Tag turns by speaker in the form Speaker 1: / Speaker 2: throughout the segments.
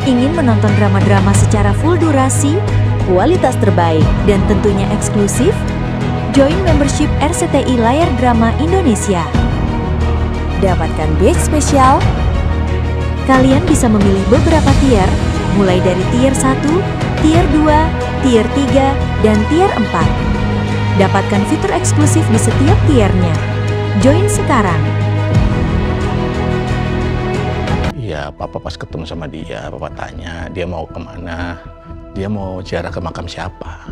Speaker 1: Ingin menonton drama-drama secara full durasi, kualitas terbaik, dan tentunya eksklusif? Join membership RCTI Layar Drama Indonesia. Dapatkan batch spesial. Kalian bisa memilih beberapa tier, mulai dari tier 1, tier 2, tier 3, dan tier 4. Dapatkan fitur eksklusif di setiap tiernya. Join sekarang.
Speaker 2: Iya, Papa pas ketemu sama dia, Papa tanya dia mau kemana. Dia mau ziarah ke makam siapa.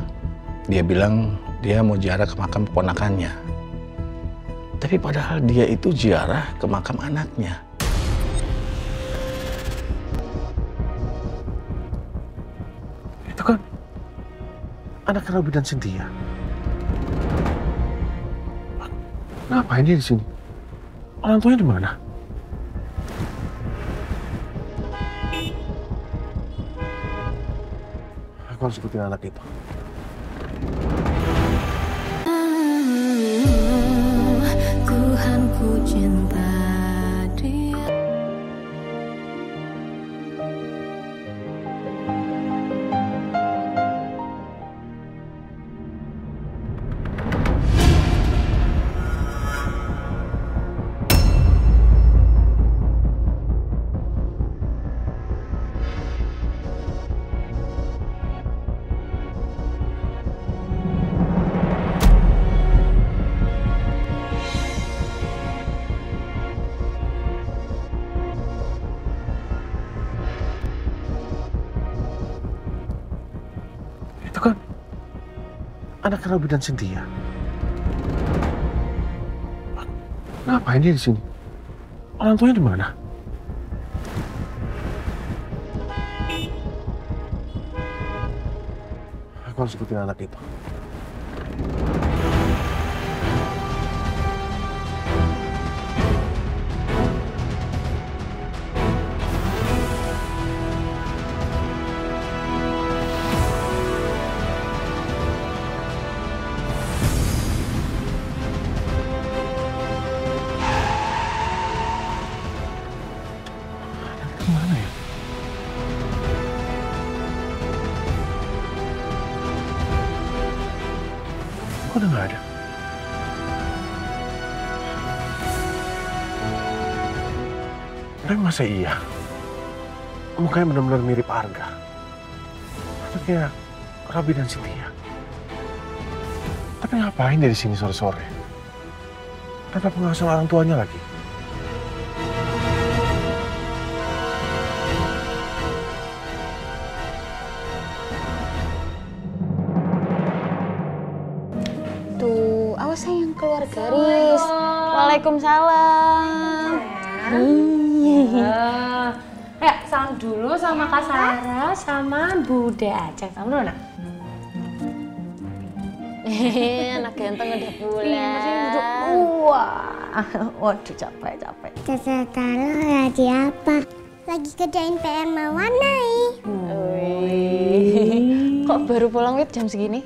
Speaker 2: Dia bilang dia mau ziarah ke makam keponakannya. Tapi padahal dia itu ziarah ke makam anaknya.
Speaker 3: Itu kan anak Robi dan Cynthia. Ngapain dia di sini? Orang tuanya di mana? Aku harus ikutin anak itu.
Speaker 4: Tuhan ku cinta dia.
Speaker 3: Itu kan anak Robi dan Cynthia. Ngapain dia di sini? Orang tuanya di mana? Aku harus ikutin anak itu. Kemana ya? Kok udah nggak ada? Tapi masa iya? Mukanya benar-benar mirip Arga. Atau kayak Robi dan Cynthia. Tapi ngapain dia di sini sore-sore? Tanpa pengawasan orang tuanya lagi.
Speaker 5: Tuh, awas sayang keluar garis. Waalaikumsalam.
Speaker 6: Ayo salam dulu sama Kak Sarah sama Bude Aceh. Salam dulu nak.
Speaker 5: Anak ganteng udah pulang.
Speaker 1: Wah, waduh capek.
Speaker 7: Tata taruh lagi apa? Lagi kerjain PR mewarnai.
Speaker 5: Kok baru pulang Wit jam segini?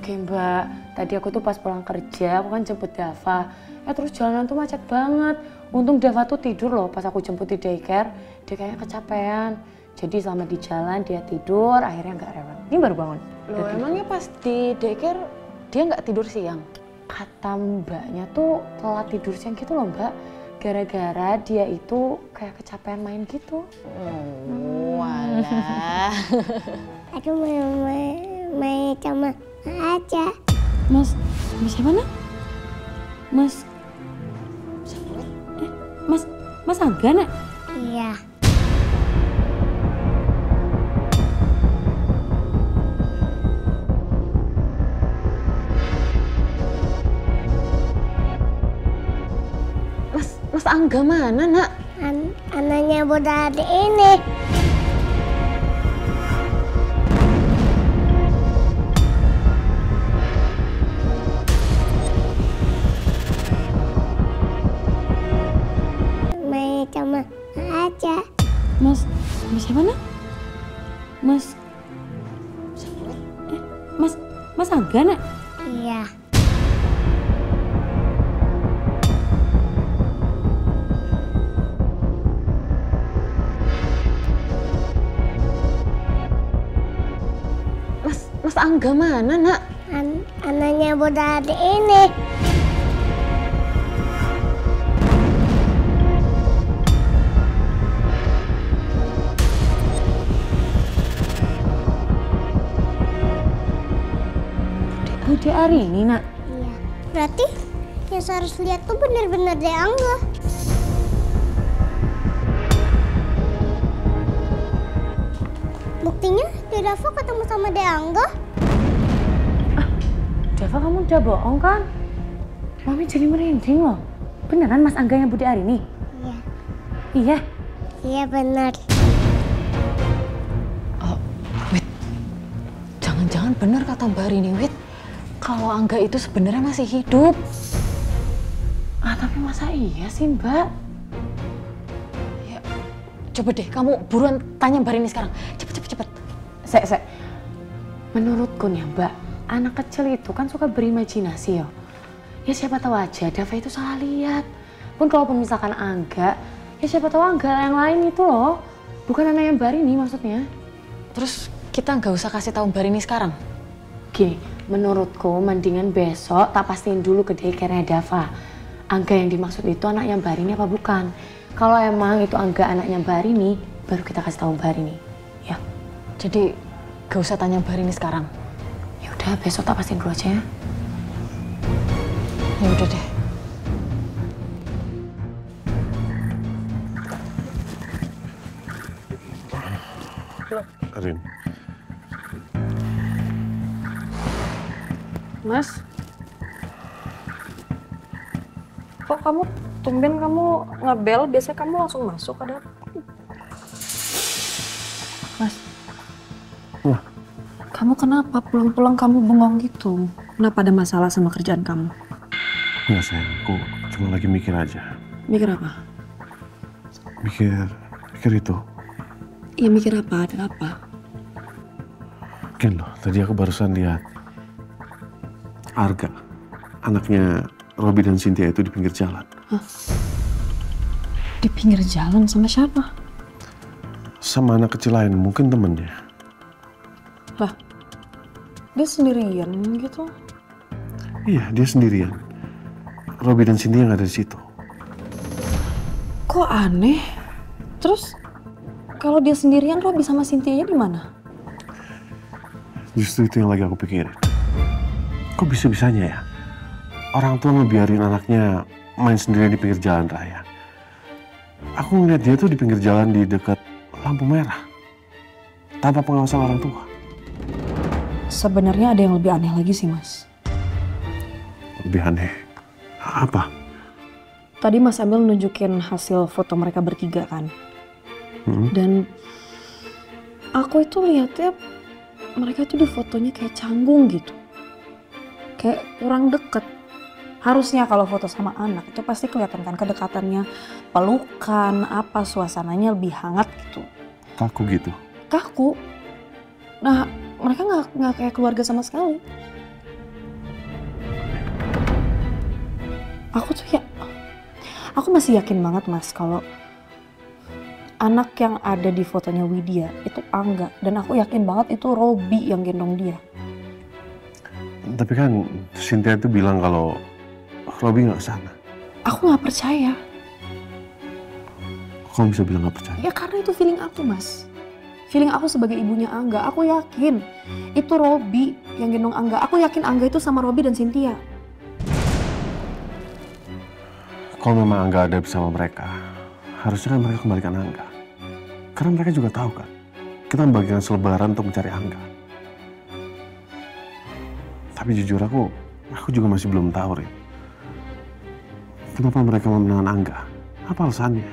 Speaker 6: Oke Mbak, tadi aku tuh pas pulang kerja, aku kan jemput Dava. Terus jalanan tuh macet banget. Untung Dava tuh tidur loh pas aku jemput di daycare. Dia kayaknya kecapean. Jadi selama di jalan dia tidur, akhirnya nggak rewel. Ini baru bangun.
Speaker 5: Loh emangnya pas di daycare dia nggak tidur siang?
Speaker 6: Kata mbaknya tuh telat tidur siang gitu loh Mbak. Gara-gara dia itu kayak kecapean main gitu.
Speaker 5: Walah.
Speaker 7: Aku mau main sama aja.
Speaker 6: Mas siapa nak? Mas Angga nak?
Speaker 7: Iya.
Speaker 5: Mas Angga mana nak?
Speaker 7: Anaknya Bunda adik ini. Main sama aja.
Speaker 6: Mas siapa nak? Mas Angga nak?
Speaker 7: Iya.
Speaker 6: Mas Angga mana, Nak?
Speaker 7: Anaknya Bunda Ade ini.
Speaker 6: Bude Arini, Nak?
Speaker 7: Iya. Berarti yang saya harus lihat tuh bener-bener De Angga. Buktinya De Dava ketemu sama De Angga.
Speaker 6: Dava, kamu udah bohong kan? Mami jadi merinding loh. Beneran Mas Angga yang Bude Arini?
Speaker 7: Iya.
Speaker 6: Iya?
Speaker 7: Iya bener.
Speaker 5: Oh, Wit. Jangan-jangan bener kata Mbak Arini, Wit. Kalau Angga itu sebenarnya masih hidup.
Speaker 6: Tapi masa iya sih, Mbak?
Speaker 5: Ya, coba deh, kamu buruan tanya Mbak Arini sekarang. Cepet.
Speaker 6: Sek. Menurutku nih, Mbak, anak kecil itu kan suka berimajinasi ya. Ya siapa tahu aja Dava itu salah lihat. Pun kalaupun misalkan Angga, ya siapa tahu Angga yang lain itu loh. Bukan anak yang Mbak Arini maksudnya.
Speaker 5: Terus kita nggak usah kasih tahu Mbak Arini sekarang.
Speaker 6: Gini, menurutku mendingan besok tak pastiin dulu ke daycare-nya Dava. Angga yang dimaksud itu anaknya Mbak Arini apa bukan? Kalau emang itu Angga anaknya Mbak Arini, baru kita kasih tahu Mbak Arini. Ya.
Speaker 5: Jadi nggak usah tanya Mbak Arini sekarang.
Speaker 6: Ya udah, besok tak pastiin dulu aja ya.
Speaker 5: Ya udah deh.
Speaker 3: Arin.
Speaker 8: Mas, kok kamu tumben kamu ngebel? Biasanya kamu langsung masuk, ada apa? Mas,
Speaker 3: Wah.
Speaker 8: Kamu kenapa pulang-pulang kamu bengong gitu? Kenapa ada masalah sama kerjaan kamu?
Speaker 3: Enggak sayang, aku cuma lagi mikir aja.
Speaker 8: Mikir apa?
Speaker 3: Mikir itu.
Speaker 8: Ya mikir apa? Ada apa?
Speaker 3: Ken loh, tadi aku barusan lihat Arga, anaknya Robby dan Cynthia itu di pinggir jalan.
Speaker 8: Hah? Di pinggir jalan sama siapa?
Speaker 3: Sama anak kecil lain, mungkin temennya.
Speaker 8: Lah, dia sendirian gitu?
Speaker 3: Iya, dia sendirian. Robby dan Cynthia nggak ada di situ.
Speaker 8: Kok aneh? Terus kalau dia sendirian, Robby sama Cynthia-nya di mana?
Speaker 3: Justru itu yang lagi aku pikirin. Kok bisa-bisanya ya? Orang tua ngebiarin anaknya main sendirian di pinggir jalan raya. Aku ngeliat dia tuh di pinggir jalan di dekat lampu merah. Tanpa pengawasan orang tua.
Speaker 8: Sebenarnya ada yang lebih aneh lagi sih, Mas.
Speaker 3: Lebih aneh? Apa?
Speaker 8: Tadi Mas Emil nunjukin hasil foto mereka bertiga kan. Dan aku itu lihatnya mereka tuh di fotonya kayak canggung gitu. Kayak kurang deket. Harusnya kalau foto sama anak itu pasti kelihatan kan kedekatannya, pelukan, apa suasananya lebih hangat gitu.
Speaker 3: Kaku gitu?
Speaker 8: Kaku. Nah, mereka nggak kayak keluarga sama sekali. Aku masih yakin banget Mas kalau anak yang ada di fotonya Widya itu Angga, dan aku yakin banget itu Robby yang gendong dia.
Speaker 3: Tapi kan Cynthia itu bilang kalau Robby nggak kesana.
Speaker 8: Aku nggak percaya.
Speaker 3: Kamu bisa bilang nggak percaya?
Speaker 8: Ya karena itu feeling aku, Mas. Feeling aku sebagai ibunya Angga, aku yakin itu Robby yang gendong Angga. Aku yakin Angga itu sama Robby dan Cynthia.
Speaker 3: Kalau memang Angga ada bersama mereka, harusnya kan mereka kembalikan Angga. Karena mereka juga tahu kan, kita membagikan selebaran untuk mencari Angga. Tapi jujur aku juga masih belum tahu, Rin. Kenapa mereka mau menahan Angga? Apa alasannya?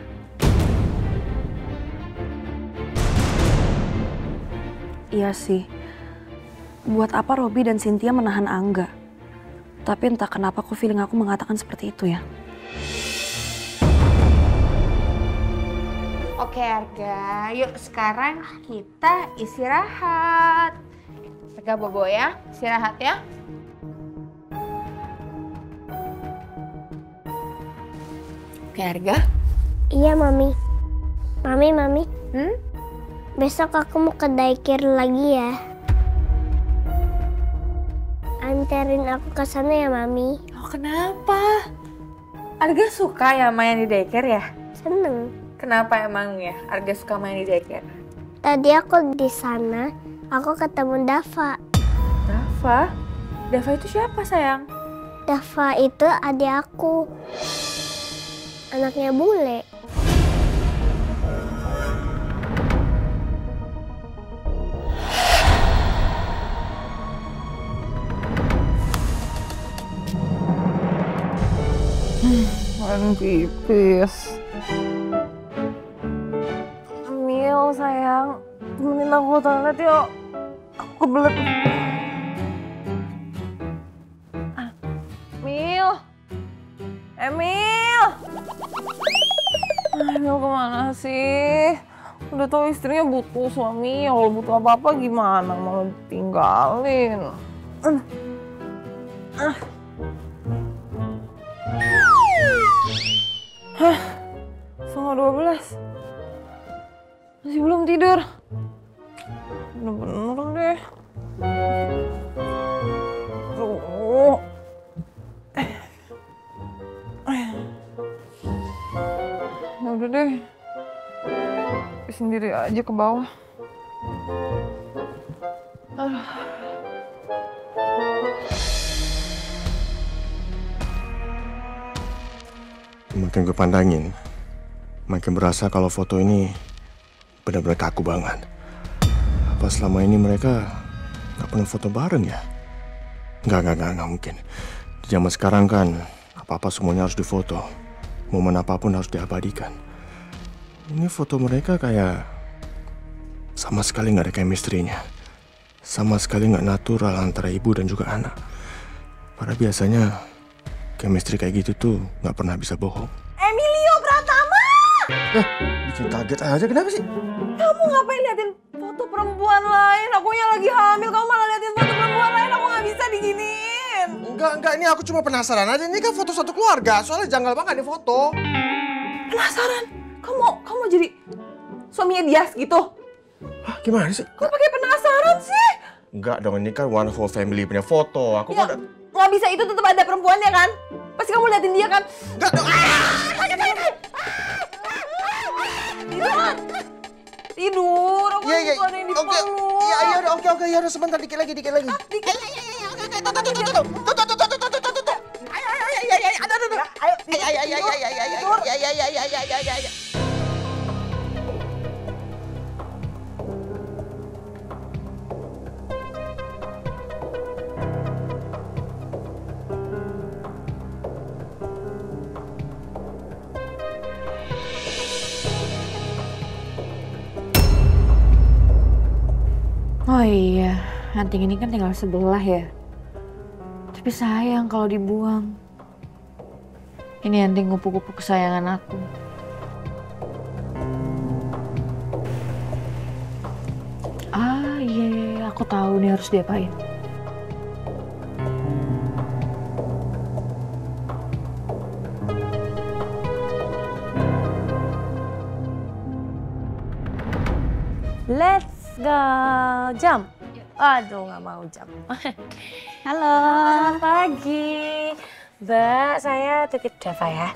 Speaker 8: Iya sih. Buat apa Robby dan Cynthia menahan Angga? Tapi entah kenapa feeling aku mengatakan seperti itu ya.
Speaker 9: Oke Arga, yuk sekarang kita istirahat. Arga bobo ya, istirahat ya. Oke Arga.
Speaker 7: Iya Mami. Mami. Besok aku mau ke daycare lagi ya. anterin aku ke sana ya, Mami.
Speaker 9: Oh, kenapa? Arga suka ya main di daycare ya?
Speaker 7: Seneng.
Speaker 9: Kenapa emang ya Arga suka main di daycare?
Speaker 7: Tadi aku di sana, aku ketemu Dava.
Speaker 9: Dava? Dava itu siapa, sayang?
Speaker 7: Dava itu adik aku. Anaknya bule.
Speaker 8: Main pipis. Emil sayang, temenin aku toilet yuk. Aku kebelet. Emil. Emil. Emil kemana sih? Udah tahu istrinya butuh suami, kalau butuh apa-apa gimana? Malah ditinggalin. Hah? 11:30. Masih belum tidur. Bener-bener deh. Aduh. Ya udah deh. Sendiri aja ke bawah. Aduh.
Speaker 10: Makin gue pandangin, makin berasa kalau foto ini benar-benar kaku banget. Apa selama ini mereka nggak pernah foto bareng ya? Nggak mungkin. Di zaman sekarang kan, apa-apa semuanya harus difoto. Momen apapun harus diabadikan. Ini foto mereka kayak sama sekali nggak ada chemistry-nya. Sama sekali nggak natural antara ibu dan juga anak. Padahal biasanya chemistry kayak gitu tuh nggak pernah bisa bohong.
Speaker 8: Emilio Pratama!
Speaker 10: Bikin kaget aja, kenapa sih?
Speaker 8: Kamu ngapain liatin foto perempuan lain? Akunya lagi hamil, kamu malah liatin foto perempuan lain. Aku nggak bisa diginiin.
Speaker 10: Enggak, ini aku cuma penasaran aja. Ini kan foto satu keluarga, soalnya janggal banget nih foto.
Speaker 8: Penasaran? Kamu jadi suaminya Dias gitu?
Speaker 10: Hah, gimana sih?
Speaker 8: Kok pakai penasaran sih?
Speaker 10: Enggak dong, ini kan one whole family punya foto. Aku
Speaker 8: ya,
Speaker 10: kan
Speaker 8: nggak bisa, itu tetap ada perempuannya kan? Pasti kamu liatin dia kan?
Speaker 10: enggak dong.
Speaker 8: Tidur, aku
Speaker 10: Iya,
Speaker 8: butuh ada yang dipeluk.
Speaker 10: Oke, ya udah sebentar, dikit lagi. Ayo.
Speaker 6: Oh iya, anting ini kan tinggal sebelah ya. Tapi sayang kalau dibuang. Ini anting kupu-kupu kesayangan aku. Ah iya, aku tahu nih harus diapain. Let's go, jump. Aduh, nggak mau jump. Halo, selamat pagi. Mbak, saya titip Dava ya.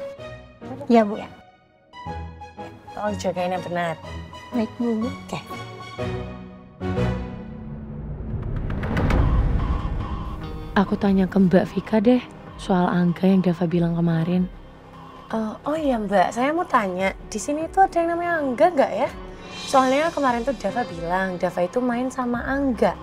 Speaker 9: Ya, Bu.
Speaker 6: Tolong jagain yang benar.
Speaker 9: Baik, Bu.
Speaker 6: Oke. Aku tanya ke Mbak Vika deh soal Angga yang Dava bilang kemarin. Oh iya Mbak, saya mau tanya, di sini tuh ada yang namanya Angga nggak ya? Soalnya kemarin tuh Dava bilang, Dava itu main sama Angga.